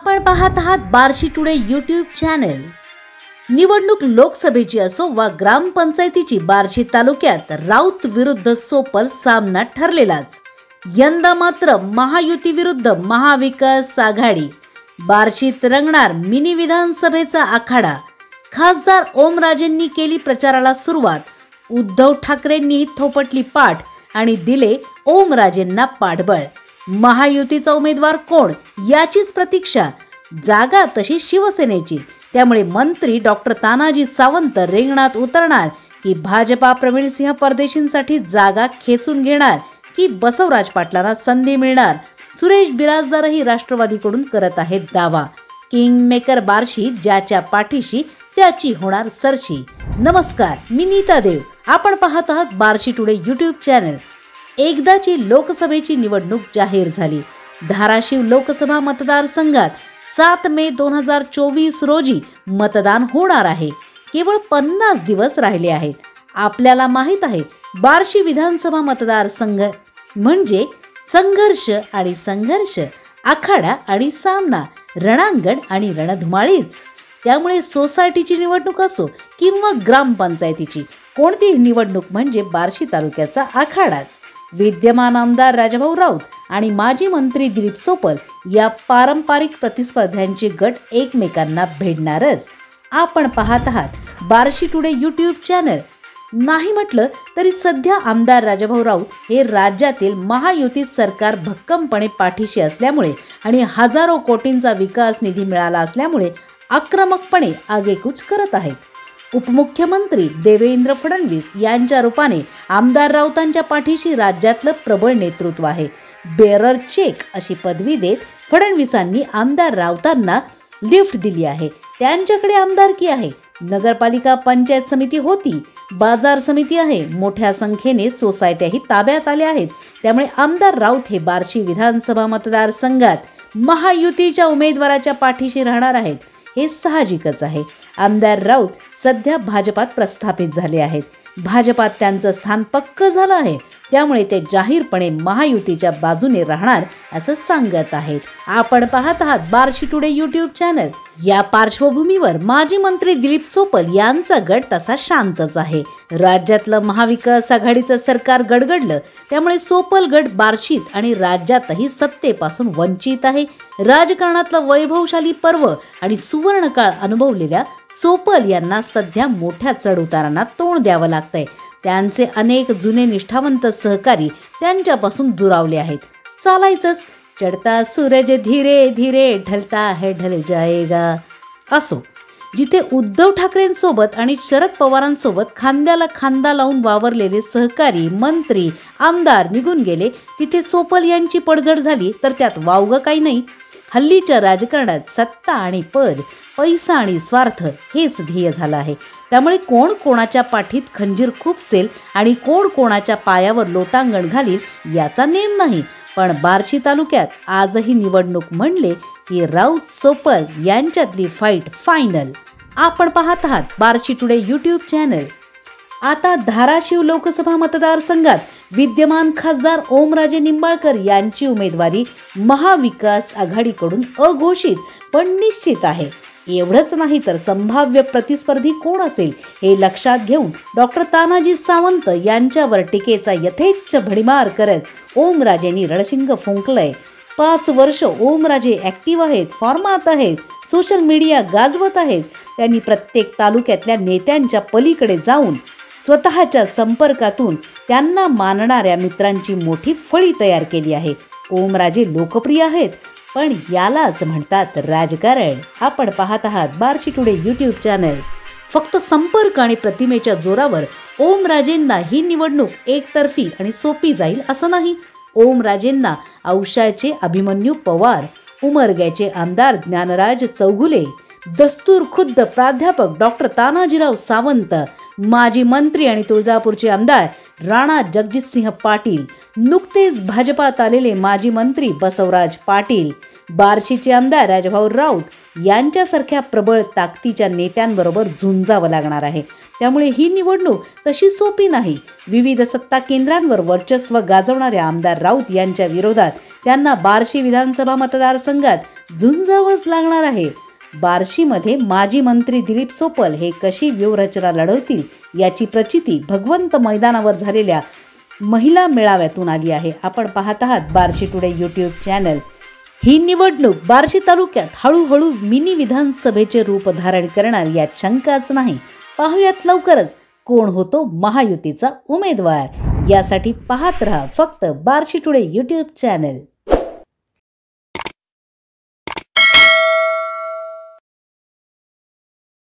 आपण पाहत आहात बार्शी टुडे यूट्यूब चॅनल। निवडणूक लोकसभेची असो वा ग्रामपंचायतीची, बार्शी तालुक्यात राऊत विरुद्ध सोपल सामना ठरलेलाच। यंदा मात्र महायुती विरुद्ध महाविकास आघाडी। बार्शीत रंगणार मिनी विधानसभेचा आखाडा। खासदार ओमराजेंनी केली प्रचाराला सुरुवात। उद्धव ठाकरेंनी थोपटली पाठ आणि दिले ओमराजेंना पाठबळ। महायुतीचा उमेदवार कोण याचीच प्रतीक्षा। जागा तशी शिवसेनेची, त्यामुळे मंत्री डॉक्टर तानाजी सावंत रिंगणात उतरणार की भाजपा प्रवीणसिंह परदेशींसाठी जागा खेचून घेणार की बसवराज पाटलांना संधी मिळणार। सुरेश बिराजदारही राष्ट्रवादीकडून करत आहेत दावा। किंग मेकर बार्शी, ज्याच्या पाठीशी त्याची होणार सरशी। नमस्कार, मी नीता देव। आपण पाहत आहात बार्शी टुडे यूट्यूब चॅनल। एकदाची लोकसभेची निवडणूक जाहीर झाली। धाराशिव लोकसभा मतदारसंघात 7 मे 2024 रोजी मतदान होणार आहे। केवळ 50 दिवस राहिले आहेत। आपल्याला माहित आहे, बार्शी विधानसभा मतदारसंघ म्हणजे संघर्ष आणि संघर्ष, आखाडा आणि सामना, रणांगण आणि रणधुमाळीच। त्यामुळे सोसायटीची निवडणूक असो किंवा ग्रामपंचायतीची, कोणतीही निवडणूक म्हणजे बार्शी तालुक्याचा आखाडाच। विद्यमान आमदार राजाभाऊ राऊत आणि माजी मंत्री दिलीप सोपल या पारंपरिक प्रतिस्पर्ध्यांचे गट एकमेकांना भेटणारच। आपण पाहत आहात बार्शी टुडे यूट्यूब चॅनल। नाही म्हटलं तरी सध्या आमदार राजाभाऊ राऊत हे राज्यातील महायुती सरकार भक्कमपणे पाठीशी असल्यामुळे आणि हजारो कोटींचा विकास निधी मिळाला असल्यामुळे आक्रमकपणे आगेकूच करत आहेत। उपमुख्यमंत्री देवेंद्र फडणवीस यांच्या रूपाने आमदार राऊतांच्या पाठीशी राज्यातलं प्रबळ नेतृत्व आहे। बेरर चेक अशी पदवी देत फडणवीसांनी आमदार राऊतांना लिफ्ट दिली आहे। त्यांच्याकडे आमदारकी आहे, नगरपालिका पंचायत समिती होती, बाजार समिती आहे, मोठ्या संख्येने सोसायट्याही ताब्यात आल्या आहेत। त्यामुळे आमदार राऊत हे बार्शी विधानसभा मतदारसंघात महायुतीच्या उमेदवाराच्या पाठीशी राहणार आहेत, हे साहजिकच आहे। आमदार राऊत सध्या भाजपात प्रस्थापित झाले आहेत। भाजपात त्यांचं स्थान पक्क झालं आहे, त्यामुळे ते जाहीरपणे महायुतीच्या बाजूने राहणार असं सांगत आहेत। आपण पाहत आहात बार्शी टुडे यूट्यूब चॅनल। या पार्श्वभूमीवर माजी मंत्री दिलीप सोपल यांचा गट तसा शांतच आहे। राज्यातलं महाविकास आघाडीचं सरकार गडगडलं, त्यामुळे सोपल गट बार्शीत आणि राज्यातही सत्तेपासून वंचित आहे। राजकारणातलं वैभवशाली पर्व आणि सुवर्णकाळ अनुभवलेल्या सोपल यांना सध्या मोठ्या चढउतारांना तोंड द्यावं लागतंय। त्यांचे अनेक जुने निष्ठावंत सहकारी त्यांच्यापासून दुरावले आहेत। चालायचंच, चढता सूरज धीरे धीरे ढलता है ढल जाएगा असो। जिथे उद्धव ठाकरेंसोबत आणि शरद पवारांसोबत खांद्याला खांदा लावून वावरलेले सहकारी, मंत्री, आमदार निघून गेले, तिथे सोपल यांची पडझड झाली तर त्यात वावगं काही नाही। हल्लीच्या राजकारणात सत्ता आणि पद, पैसा आणि स्वार्थ हेच ध्येय झालं आहे। त्यामुळे कोण कोणाच्या पाठीत खंजीर खुपसेल आणि कोण कोणाच्या पायावर लोटांगण घालील याचा नेम नाही। पण बार्शी तालुक्यात आजही निवडणूक म्हणले की राऊत सोपल यांच्यातली फाईट फायनल। आपण पाहत आहात बार्शी टुडे यूट्यूब चॅनल। आता धाराशिव लोकसभा मतदारसंघात विद्यमान खासदार ओमराजे निंबाळकर यांची उमेदवारी महाविकास आघाडीकडून अघोषित पण निश्चित आहे। एवढंच नाही तर संभाव्य प्रतिस्पर्धी कोण असेल हे लक्षात घेऊन डॉक्टर तानाजी सावंत यांच्यावर टीकेचा यथेच्छ भडीमार करत ओमराजेंनी रणशिंग फुंकलंय। 5 वर्ष ओमराजे ॲक्टिव्ह आहेत, फॉर्मात आहेत, सोशल मीडिया गाजवत आहेत। त्यांनी प्रत्येक तालुक्यातल्या नेत्यांच्या पलीकडे जाऊन स्वतःच्या संपर्कातून त्यांना मानणाऱ्या मित्रांची मोठी फळी तयार केली आहे। ओमराजे लोकप्रिय आहेत, पण यालाच म्हणतात राजकारण। आपण पाहत आहात बार्शी टुडे यूट्यूब चॅनल। फक्त संपर्क आणि प्रतिमेच्या जोरावर ओमराजेंना ही निवडणूक एकतर्फी आणि सोपी जाईल असं नाही। ओमराजेंना औशाचे अभिमन्यू पवार, उमरग्याचे आमदार ज्ञानराज चौगुले, दस्तूर खुद्द प्राध्यापक डॉक्टर तानाजीराव सावंत, माजी मंत्री आणि तुळजापूरचे आमदार राणा जगजितसिंह पाटील, नुकतेच भाजपात आलेले माजी मंत्री बसवराज पाटील, बार्शीचे आमदार राजभाऊ राऊत यांच्यासारख्या प्रबळ ताकदीच्या नेत्यांबरोबर झुंजावं लागणार आहे. त्यामुळे ही निवडणूक तशी सोपी नाही. विविध सत्ता केंद्रांवर वर्चस्व गाजवणाऱ्या आमदार राऊत यांच्या विरोधात त्यांना बार्शी विधानसभा मतदारसंघात झुंजावंच लागणार आहे. बार्शीमध्ये माजी मंत्री दिलीप सोपल हे कशी व्यूहरचना लढवतील याची प्रचिती भगवंत मैदानावर झालेल्या महिला मेळाव्यातून आली आहे. आपण पाहत आहात बार्शी टुडे यूट्यूब चॅनल. ही निवडणूक बार्शी तालुक्यात हळूहळू मिनी विधानसभेचे रूप धारण करणार यात शंकाच नाही. पाहूयात लवकरच कोण होतो महायुतीचा उमेदवार. यासाठी पाहत रहा फक्त बार्शी टुडे यूट्यूब चॅनल.